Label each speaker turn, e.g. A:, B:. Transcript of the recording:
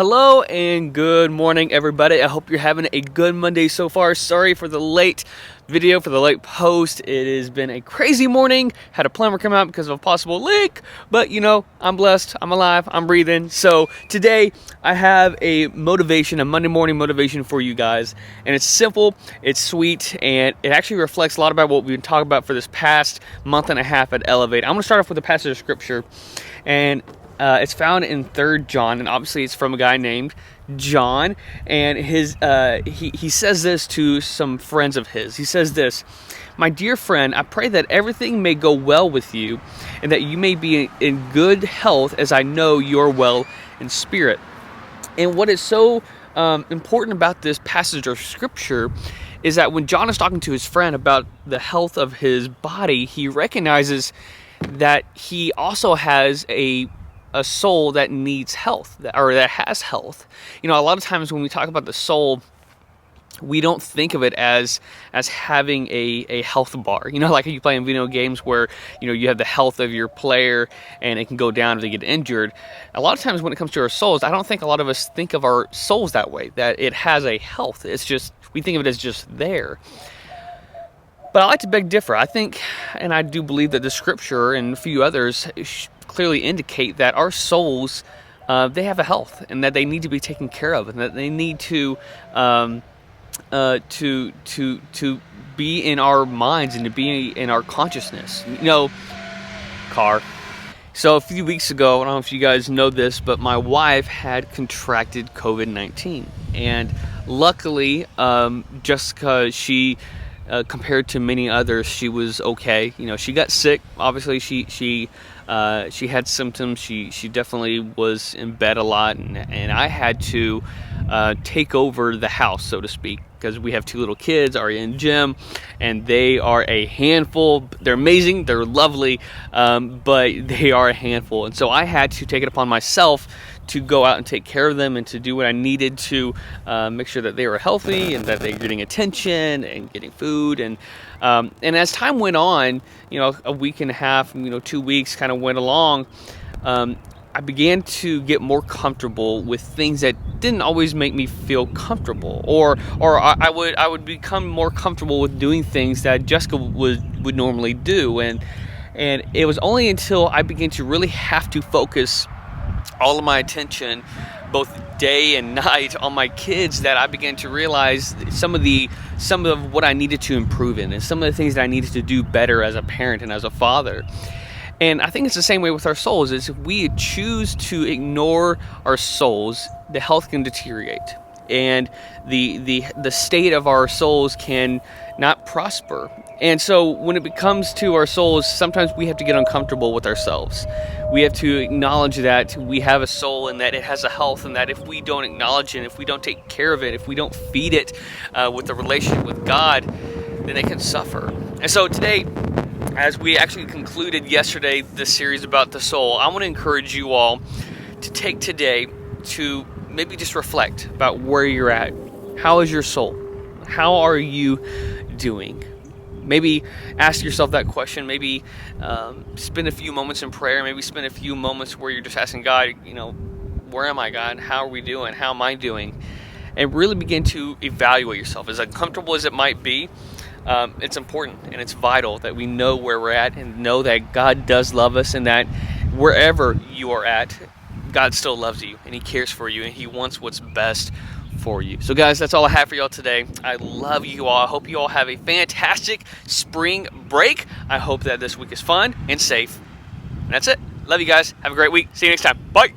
A: Hello and good morning, everybody. I hope you're having a good Monday so far. Sorry for the late video, for the late post. It has been a crazy morning. Had a plumber come out because of a possible leak, but you know, I'm blessed, I'm alive, I'm breathing. So today I have a Monday morning motivation for you guys, and it's simple, it's sweet, and it actually reflects a lot about what we've been talking about for this past month and a half at Elevate. I'm going to start off with a passage of scripture, and it's found in 3 John, and obviously it's from a guy named John, and he says this to some friends of his. He says this: "My dear friend, I pray that everything may go well with you, and that you may be in good health as I know you're well in spirit." And what is so important about this passage of scripture is that when John is talking to his friend about the health of his body, he recognizes that he also has a soul that needs health, or that has health. You know, a lot of times when we talk about the soul, we don't think of it as having a health bar. You know, like you play in video games where, you know, you have the health of your player and it can go down if they get injured. A lot of times when it comes to our souls, I don't think a lot of us think of our souls that way, that it has a health. It's just, we think of it as just there. But I like to beg differ. I think, and I do believe that the scripture and a few others clearly indicate that our souls, they have a health, and that they need to be taken care of, and that they need to be in our minds and to be in our consciousness. You know, car. So a few weeks ago, I don't know if you guys know this, but my wife had contracted COVID-19, and luckily, Jessica, she compared to many others, she was okay. You know, she got sick. Obviously, she had symptoms. She definitely was in bed a lot, and I had to take over the house, so to speak, because we have 2 little kids, Aria and Jim, and they are a handful. They're amazing, they're lovely, but they are a handful, and so I had to take it upon myself to go out and take care of them and to do what I needed to make sure that they were healthy and that they were getting attention and getting food. And as time went on, you know, a week and a half, 2 weeks kind of went along, I began to get more comfortable with things that didn't always make me feel comfortable, or I would become more comfortable with doing things that Jessica would normally do, and it was only until I began to really have to focus all of my attention, both day and night, on my kids, that I began to realize some of what I needed to improve in, and some of the things that I needed to do better as a parent and as a father. And I think it's the same way with our souls. Is if we choose to ignore our souls, the health can deteriorate, and the state of our souls can not prosper. And so when it comes to our souls, sometimes we have to get uncomfortable with ourselves. We have to acknowledge that we have a soul and that it has a health, and that if we don't acknowledge it, if we don't take care of it, if we don't feed it with a relationship with God, then it can suffer. And so today, as we actually concluded yesterday this series about the soul, I want to encourage you all to take today to maybe just reflect about where you're at. How is your soul? How are you doing? Maybe ask yourself that question. Maybe spend a few moments in prayer. Maybe spend a few moments where you're just asking God, where am I, God? How are we doing? How am I doing? And really begin to evaluate yourself. As uncomfortable as it might be, it's important and it's vital that we know where we're at, and know that God does love us, and that wherever you are at, God still loves you, and He cares for you, and He wants what's best for you. So guys, that's all I have for y'all today. I love you all. I hope you all have a fantastic spring break. I hope that this week is fun and safe. And that's it. Love you guys. Have a great week. See you next time. Bye.